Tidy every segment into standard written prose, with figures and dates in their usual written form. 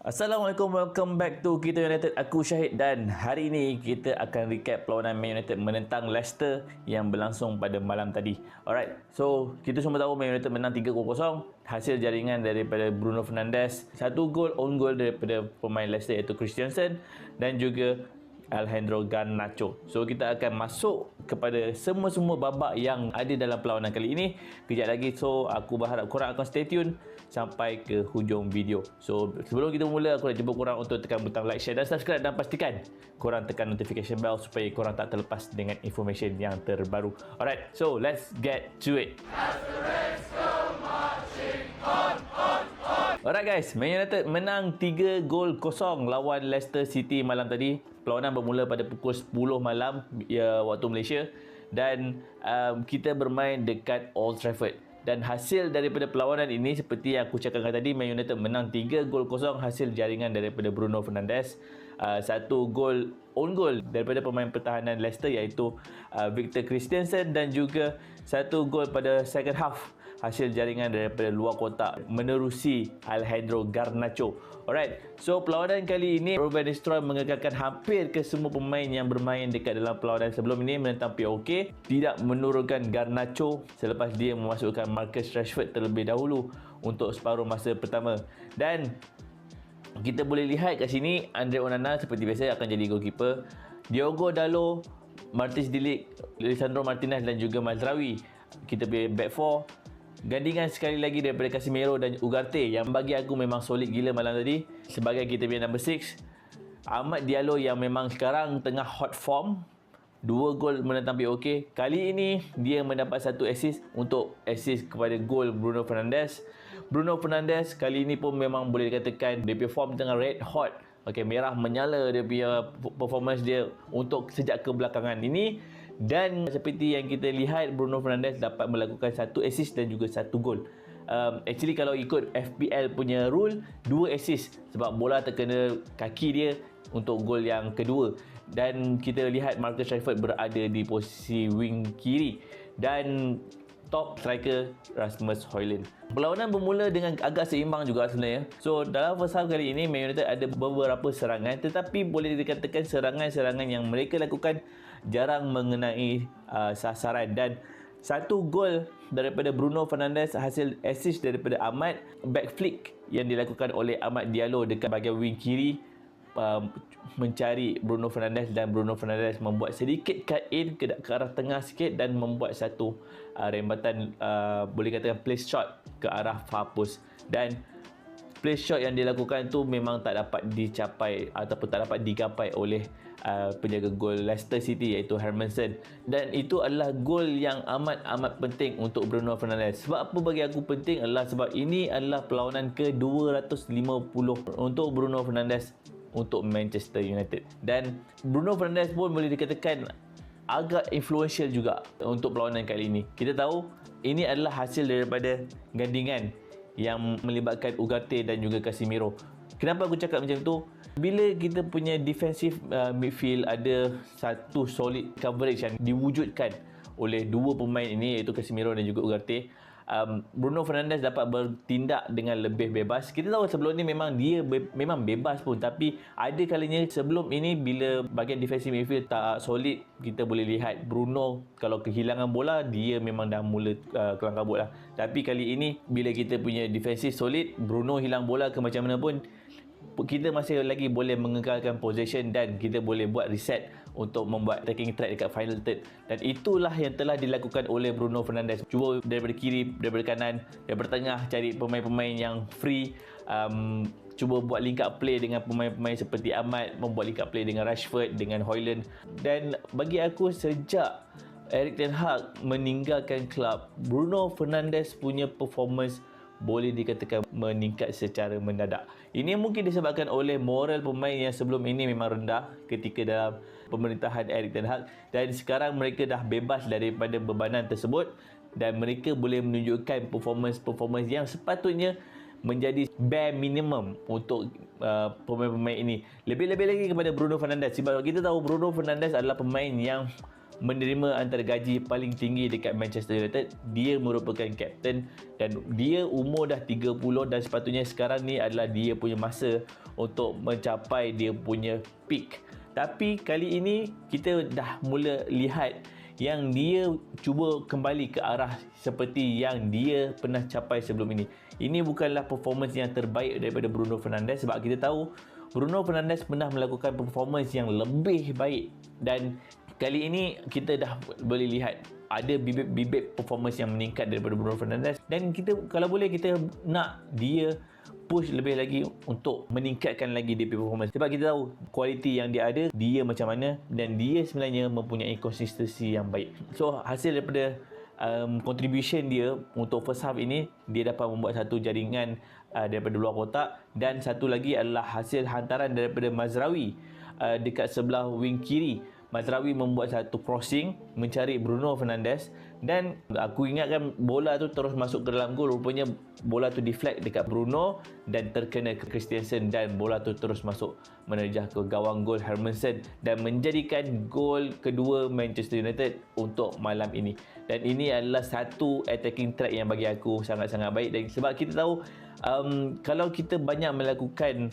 Assalamualaikum, welcome back to Kita United. Aku Syahid dan hari ini kita akan recap perlawanan Man United menentang Leicester yang berlangsung pada malam tadi. Alright, so kita semua tahu Man United menang 3-0 hasil jaringan daripada Bruno Fernandes, satu gol own goal daripada pemain Leicester iaitu Christensen dan juga Alejandro Garnacho. So kita akan masuk kepada semua-semua babak yang ada dalam perlawanan kali ini kejap lagi. So aku berharap korang akan stay tune sampai ke hujung video. So sebelum kita mula, aku nak jemput korang untuk tekan butang like, share dan subscribe, dan pastikan korang tekan notification bell supaya korang tak terlepas dengan information yang terbaru. Alright, so let's get to it. Alright guys, Man United menang 3-0 lawan Leicester City malam tadi. Perlawanan bermula pada pukul 10 malam waktu Malaysia dan kita bermain dekat Old Trafford. Dan hasil daripada perlawanan ini seperti yang aku cakapkan tadi, Man United menang 3-0 hasil jaringan daripada Bruno Fernandes, satu gol own goal daripada pemain pertahanan Leicester iaitu Victor Christensen, dan juga satu gol pada second half hasil jaringan daripada luar kotak menerusi Alejandro Garnacho. Alright, so perlawanan kali ini Ruben Nistelrooy mengekalkan hampir ke semua pemain yang bermain dekat dalam perlawanan sebelum ini menentang POK, tidak menurunkan Garnacho selepas dia memasukkan Marcus Rashford terlebih dahulu untuk separuh masa pertama. Dan kita boleh lihat kat sini Andre Onana seperti biasa akan jadi goalkeeper, Diogo Dalot, Martins de Ligt, Lisandro Martinez dan juga Mazraoui kita punya back four. Gandingan sekali lagi daripada Casemiro dan Ugarte yang bagi aku memang solid gila malam tadi sebagai kita punya number 6. Amad Diallo yang memang sekarang tengah hot form, 2 gol menentang POK. Kali ini dia mendapat satu assist untuk assist kepada gol Bruno Fernandes. Bruno Fernandes kali ini pun memang boleh dikatakan dia punya form tengah red hot. Okey, merah menyala dia punya performance dia untuk sejak kebelakangan ini. Dan seperti yang kita lihat, Bruno Fernandes dapat melakukan satu assist dan juga satu gol. Actually kalau ikut FPL punya rule, 2 assist sebab bola terkena kaki dia untuk gol yang kedua. Dan kita lihat Marcus Rashford berada di posisi wing kiri dan top striker Rasmus Højlund. Perlawanan bermula dengan agak seimbang juga sebenarnya. So dalam first half kali ini Man United ada beberapa serangan, tetapi boleh dikatakan serangan-serangan yang mereka lakukan jarang mengenai sasaran. Dan satu gol daripada Bruno Fernandes hasil assist daripada Amad, back flick yang dilakukan oleh Amad Diallo dekat bahagian wing kiri mencari Bruno Fernandes, dan Bruno Fernandes membuat sedikit cut in ke arah tengah sikit dan membuat satu rembatan boleh katakan place shot ke arah far post. Dan place shot yang dilakukan tu memang tak dapat dicapai ataupun tak dapat digapai oleh penjaga gol Leicester City iaitu Hermansen. Dan itu adalah gol yang amat penting untuk Bruno Fernandes. Sebab apa bagi aku penting adalah sebab ini adalah perlawanan ke-250 untuk Bruno Fernandes untuk Manchester United. Dan Bruno Fernandes pun boleh dikatakan agak influential juga untuk perlawanan kali ini. Kita tahu ini adalah hasil daripada gandingan yang melibatkan Ugarte dan juga Casemiro. Kenapa aku cakap macam tu? Bila kita punya defensive midfield ada satu solid coverage yang diwujudkan oleh dua pemain ini iaitu Casemiro dan juga Ugarte, Bruno Fernandes dapat bertindak dengan lebih bebas. Kita tahu sebelum ni memang dia memang bebas pun, tapi ada kalinya sebelum ini bila bahagian defensive midfield tak solid, kita boleh lihat Bruno kalau kehilangan bola dia memang dah mula kelang kabut lah. Tapi kali ini bila kita punya defensive solid, Bruno hilang bola ke macam mana pun, kita masih lagi boleh mengekalkan possession dan kita boleh buat reset untuk membuat attacking threat dekat final third. Dan itulah yang telah dilakukan oleh Bruno Fernandes. Cuba daripada kiri, daripada kanan, daripada tengah cari pemain-pemain yang free, cuba buat link up play dengan pemain-pemain seperti Amad, membuat link up play dengan Rashford, dengan Højlund. Dan bagi aku sejak Erik ten Hag meninggalkan klub, Bruno Fernandes punya performance boleh dikatakan meningkat secara mendadak. Ini mungkin disebabkan oleh moral pemain yang sebelum ini memang rendah ketika dalam pemerintahan Erik ten Hag, dan sekarang mereka dah bebas daripada bebanan tersebut dan mereka boleh menunjukkan performance yang sepatutnya menjadi bare minimum untuk pemain-pemain ini. Lebih-lebih lagi kepada Bruno Fernandes, sebab kita tahu Bruno Fernandes adalah pemain yang menerima antara gaji paling tinggi dekat Manchester United. Dia merupakan kapten dan dia umur dah 30 dan sepatutnya sekarang ni adalah dia punya masa untuk mencapai dia punya peak. Tapi kali ini kita dah mula lihat yang dia cuba kembali ke arah seperti yang dia pernah capai sebelum ini. Ini bukanlah performance yang terbaik daripada Bruno Fernandes, sebab kita tahu Bruno Fernandes pernah melakukan performance yang lebih baik, dan kali ini kita dah boleh lihat ada bibit-bibit performance yang meningkat daripada Bruno Fernandes, dan kita kalau boleh kita nak dia push lebih lagi untuk meningkatkan lagi dia performance, sebab kita tahu kualiti yang dia ada, dia macam mana, dan dia sebenarnya mempunyai konsistensi yang baik. So hasil daripada contribution dia untuk first half ini, dia dapat membuat satu jaringan daripada luar kotak, dan satu lagi adalah hasil hantaran daripada Mazraoui dekat sebelah wing kiri. Mazraoui membuat satu crossing mencari Bruno Fernandes, dan aku ingatkan bola tu terus masuk ke dalam gol. Rupanya bola tu deflect dekat Bruno dan terkena ke Christensen, dan bola tu terus masuk menerjah ke gawang gol Hermansen dan menjadikan gol kedua Manchester United untuk malam ini. Dan ini adalah satu attacking track yang bagi aku sangat-sangat baik, dan sebab kita tahu kalau kita banyak melakukan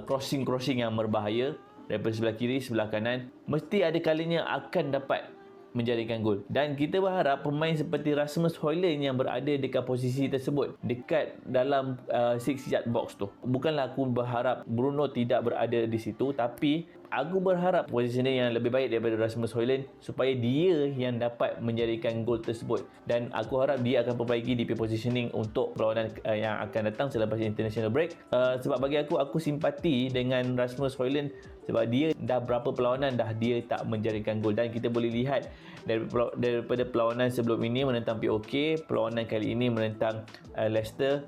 crossing yang berbahaya daripada sebelah kiri, sebelah kanan, mesti ada kalanya akan dapat menjadikan gol. Dan kita berharap pemain seperti Rasmus Højlund yang berada dekat posisi tersebut, dekat dalam 6-yard box tu. Bukanlah aku berharap Bruno tidak berada di situ, tapi aku berharap positioning yang lebih baik daripada Rasmus Højlund supaya dia yang dapat menjadikan gol tersebut. Dan aku harap dia akan perbaiki DP positioning untuk perlawanan yang akan datang selepas international break. Sebab bagi aku simpati dengan Rasmus Højlund, sebab dia dah berapa perlawanan dah dia tak menjadikan gol, dan kita boleh lihat daripada perlawanan sebelum ini menentang POK, perlawanan kali ini menentang Leicester,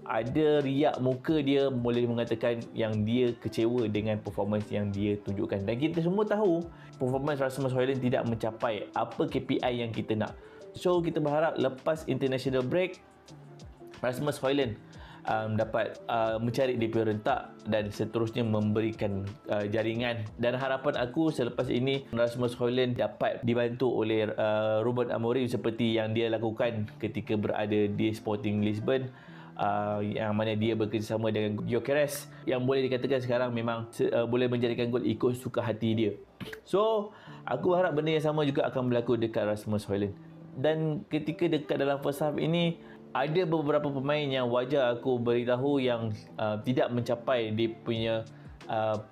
ada riak muka dia, boleh mengatakan yang dia kecewa dengan performance yang dia tunjukkan. Dan kita semua tahu performance Rasmus Højlund tidak mencapai apa KPI yang kita nak. So kita berharap lepas international break Rasmus Højlund dapat mencari DP rentak dan seterusnya memberikan jaringan. Dan harapan aku selepas ini Rasmus Højlund dapat dibantu oleh Ruben Amorim seperti yang dia lakukan ketika berada di Sporting Lisbon, yang mana dia bekerjasama dengan Gyökeres, yang boleh dikatakan sekarang memang boleh menjadikan gol ikut suka hati dia. So aku harap benda yang sama juga akan berlaku dekat Rasmus Højlund. Dan ketika dekat dalam first half ini, ada beberapa pemain yang wajar aku beritahu yang tidak mencapai dia punya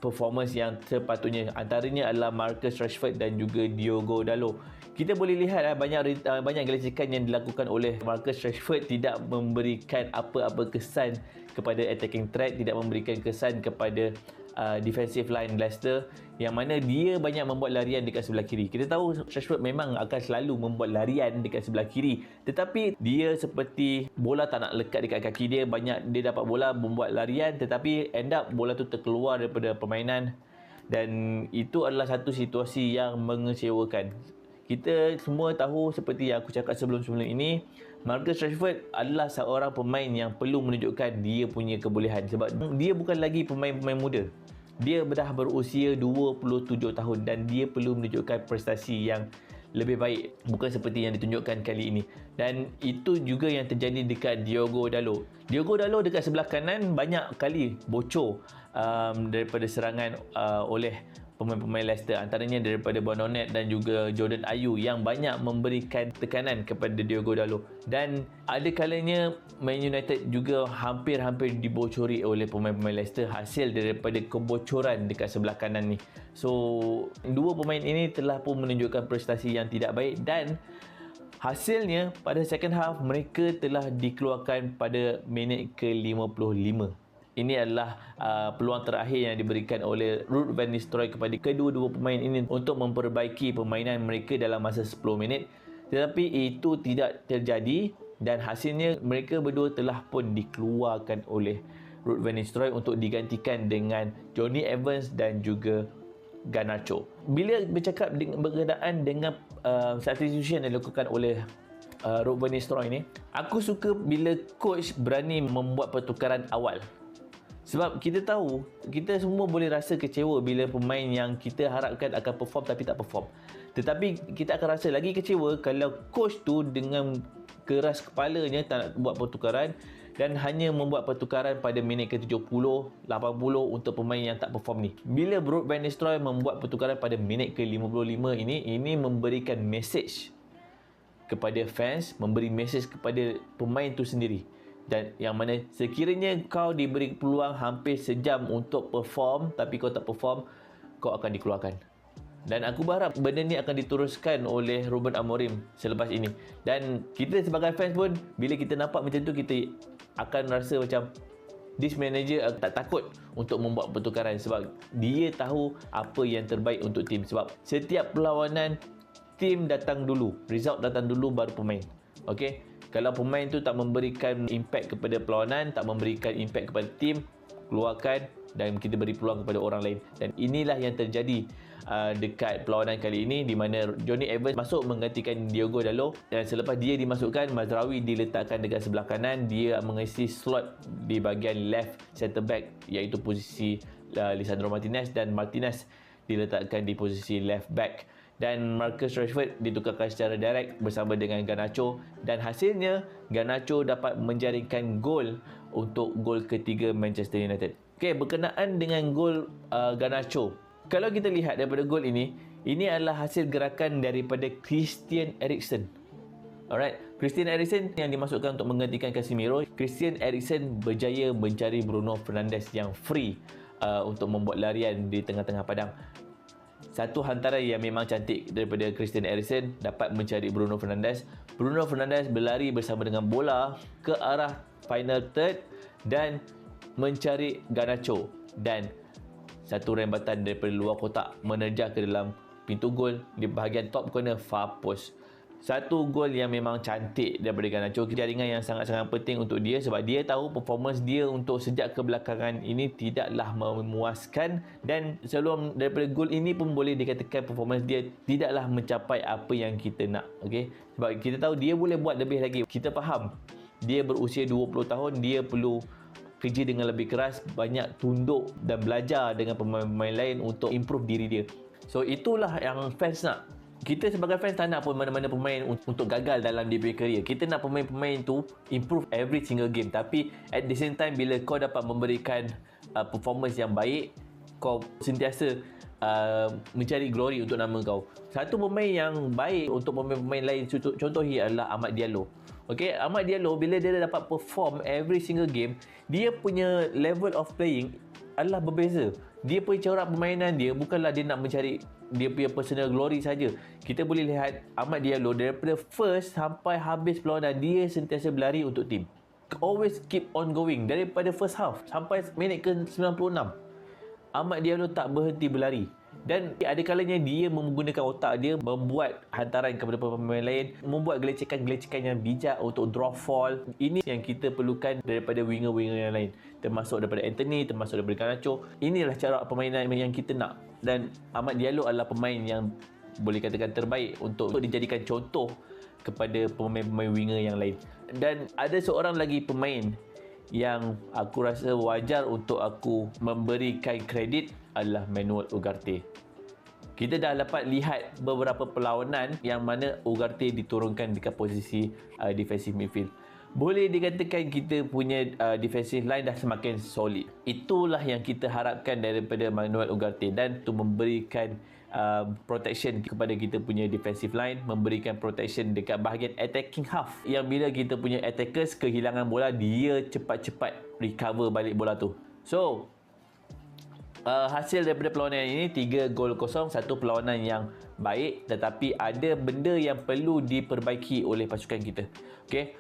performance yang sepatutnya. Antaranya adalah Marcus Rashford dan juga Diogo Dalot. Kita boleh lihat banyak gelisakan yang dilakukan oleh Marcus Rashford, tidak memberikan apa-apa kesan kepada attacking threat, tidak memberikan kesan kepada defensive line Leicester, yang mana dia banyak membuat larian dekat sebelah kiri. Kita tahu Rashford memang akan selalu membuat larian dekat sebelah kiri, tetapi dia seperti bola tak nak lekat dekat kaki dia. Banyak dia dapat bola membuat larian, tetapi end up bola tu terkeluar daripada permainan, dan itu adalah satu situasi yang mengecewakan. Kita semua tahu seperti yang aku cakap sebelum-sebelum ini, Marcus Rashford adalah seorang pemain yang perlu menunjukkan dia punya kebolehan, sebab dia bukan lagi pemain-pemain muda. Dia dah berusia 27 tahun dan dia perlu menunjukkan prestasi yang lebih baik, bukan seperti yang ditunjukkan kali ini. Dan itu juga yang terjadi dekat Diogo Dalot. Diogo Dalot dekat sebelah kanan banyak kali bocor daripada serangan oleh pemain-pemain Leicester, antaranya daripada Bononet dan juga Jordan Ayew yang banyak memberikan tekanan kepada Diogo Dalot. Dan ada kalanya Man United juga hampir-hampir dibocori oleh pemain-pemain Leicester hasil daripada kebocoran dekat sebelah kanan ni. So dua pemain ini telah pun menunjukkan prestasi yang tidak baik, dan hasilnya pada second half mereka telah dikeluarkan pada minit ke-55. Ini adalah peluang terakhir yang diberikan oleh Ruud van Nistelrooy kepada kedua-dua pemain ini untuk memperbaiki permainan mereka dalam masa 10 minit. Tetapi itu tidak terjadi, dan hasilnya mereka berdua telah pun dikeluarkan oleh Ruud van Nistelrooy untuk digantikan dengan Jonny Evans dan juga Garnacho. Bila bercakap berkenaan dengan substitution yang dilakukan oleh Ruud van Nistelrooy ni, aku suka bila coach berani membuat pertukaran awal. Sebab kita tahu, kita semua boleh rasa kecewa bila pemain yang kita harapkan akan perform tapi tak perform. Tetapi kita akan rasa lagi kecewa kalau coach tu dengan keras kepalanya tak nak buat pertukaran dan hanya membuat pertukaran pada minit ke-70, 80 untuk pemain yang tak perform ni. Bila Ruud van Nistelrooy membuat pertukaran pada minit ke-55 ini memberikan message kepada fans, memberi message kepada pemain tu sendiri. Dan yang mana sekiranya kau diberi peluang hampir sejam untuk perform tapi kau tak perform, kau akan dikeluarkan. Dan aku berharap benda ni akan diteruskan oleh Ruben Amorim selepas ini. Dan kita sebagai fans pun, bila kita nampak macam tu, kita akan rasa macam this manager tak takut untuk membuat pertukaran sebab dia tahu apa yang terbaik untuk tim. Sebab setiap perlawanan, tim datang dulu, result datang dulu baru pemain. Okay? Kalau pemain tu tak memberikan impact kepada perlawanan, tak memberikan impact kepada tim, keluarkan dan kita beri peluang kepada orang lain. Dan inilah yang terjadi dekat perlawanan kali ini, di mana Jonny Evans masuk menggantikan Diogo Dalot, dan selepas dia dimasukkan, Mazraoui diletakkan dekat sebelah kanan. Dia mengisi slot di bahagian left centre back, iaitu posisi Lisandro Martinez, dan Martinez diletakkan di posisi left back. Dan Marcus Rashford ditukarkan secara direct bersama dengan Garnacho, dan hasilnya Garnacho dapat menjaringkan gol untuk gol ketiga Manchester United. Okey, berkenaan dengan gol Garnacho, kalau kita lihat daripada gol ini adalah hasil gerakan daripada Christian Eriksen. Alright, Christian Eriksen yang dimasukkan untuk menggantikan Casemiro. Christian Eriksen berjaya mencari Bruno Fernandes yang free untuk membuat larian di tengah-tengah padang. Satu hantaran yang memang cantik daripada Christian Eriksen, dapat mencari Bruno Fernandes. Bruno Fernandes berlari bersama dengan bola ke arah final third dan mencari Garnacho, dan satu rembatan daripada luar kotak menerjah ke dalam pintu gol di bahagian top corner far post. Satu gol yang memang cantik daripada Garnacho, jaringan yang sangat-sangat penting untuk dia sebab dia tahu performance dia untuk sejak kebelakangan ini tidaklah memuaskan, dan sebelum daripada gol ini pun boleh dikatakan performance dia tidaklah mencapai apa yang kita nak. Okey, sebab kita tahu dia boleh buat lebih lagi. Kita faham dia berusia 20 tahun, dia perlu kerja dengan lebih keras, banyak tunduk dan belajar dengan pemain-pemain lain untuk improve diri dia. So itulah yang fans nak. Kita sebagai fans tak nak pun mana-mana pemain untuk gagal dalam dia punya career. Kita nak pemain-pemain tu improve every single game. Tapi at the same time, bila kau dapat memberikan performance yang baik, kau sentiasa mencari glory untuk nama kau. Satu pemain yang baik untuk pemain-pemain lain contohnya adalah Amad Diallo. Okay, Amad Diallo bila dia dapat perform every single game, dia punya level of playing adalah berbeza. Dia punya corak permainan dia bukanlah dia nak mencari dia punya personal glory saja. Kita boleh lihat Amad Diallo daripada first sampai habis perlawanan, dia sentiasa berlari untuk tim. Always keep on going daripada first half sampai minit ke-96. Amad Diallo tak berhenti berlari. Dan ada kalanya dia menggunakan otak dia, membuat hantaran kepada pemain lain, membuat gelecekan-gelecekan yang bijak untuk draw fall. Ini yang kita perlukan daripada winger-winger yang lain, termasuk daripada Anthony, termasuk daripada Garnacho. Inilah cara permainan yang kita nak. Dan Amad Diallo adalah pemain yang boleh katakan terbaik untuk dijadikan contoh kepada pemain-pemain winger yang lain. Dan ada seorang lagi pemain yang aku rasa wajar untuk aku memberikan kredit adalah Manuel Ugarte. Kita dah dapat lihat beberapa perlawanan yang mana Ugarte diturunkan dekat posisi defensive midfield. Boleh dikatakan kita punya defensive line dah semakin solid. Itulah yang kita harapkan daripada Manuel Ugarte, dan untuk memberikan protection kepada kita punya defensive line, memberikan protection dekat bahagian attacking half, yang bila kita punya attackers kehilangan bola, dia cepat-cepat recover balik bola tu. So hasil daripada perlawanan ini 3-0, satu perlawanan yang baik, tetapi ada benda yang perlu diperbaiki oleh pasukan kita. Okay,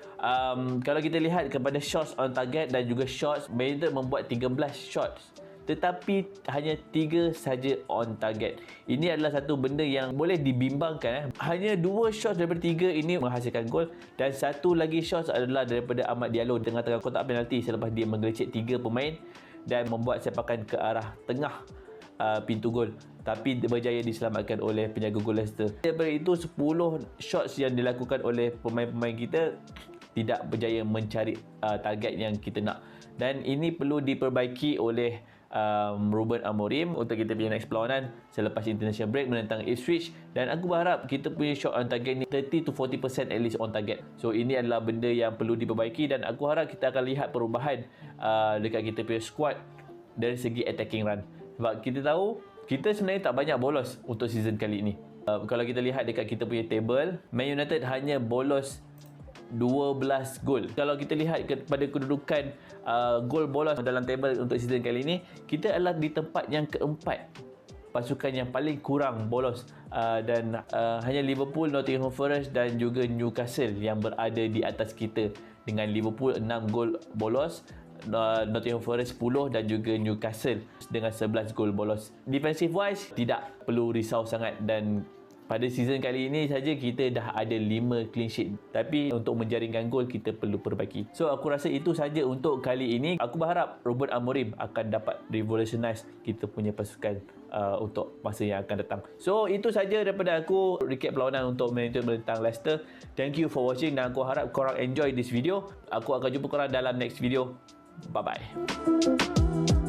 kalau kita lihat kepada shots on target dan juga shots, Man United membuat 13 shots tetapi hanya 3 saja on target. Ini adalah satu benda yang boleh dibimbangkan. Hanya 2 shots daripada 3 ini menghasilkan gol, dan satu lagi shots adalah daripada Amad Diallo tengah-tengah kotak penalti selepas dia menggelecek 3 pemain dan membuat sepakan ke arah tengah pintu gol, tapi berjaya diselamatkan oleh penjaga gol Leicester. Daripada itu 10 shots yang dilakukan oleh pemain-pemain kita tidak berjaya mencari target yang kita nak, dan ini perlu diperbaiki oleh Ruben Amorim untuk kita punya next perlawanan selepas international break menentang Ipswich. Dan aku berharap kita punya shot on target ni 30 to 40% at least on target. So ini adalah benda yang perlu diperbaiki dan aku harap kita akan lihat perubahan dekat kita punya squad dari segi attacking run. Sebab kita tahu kita sebenarnya tak banyak bolos untuk season kali ini. Kalau kita lihat dekat kita punya table, Man United hanya bolos 12 gol. Kalau kita lihat kepada kedudukan gol bolos dalam table untuk season kali ini, kita adalah di tempat yang keempat pasukan yang paling kurang bolos, dan hanya Liverpool, Nottingham Forest dan juga Newcastle yang berada di atas kita dengan Liverpool 6 gol bolos, Nottingham Forest 10 dan juga Newcastle dengan 11 gol bolos. Defensive wise tidak perlu risau sangat dan pada season kali ini saja kita dah ada 5 clean sheet. Tapi untuk menjaringkan gol kita perlu perbaiki. So aku rasa itu saja untuk kali ini. Aku berharap Ruben Amorim akan dapat revolutionize kita punya pasukan untuk masa yang akan datang. So itu saja daripada aku, recap perlawanan untuk Man United menentang Leicester. Thank you for watching dan aku harap korang enjoy this video. Aku akan jumpa korang dalam next video. Bye bye.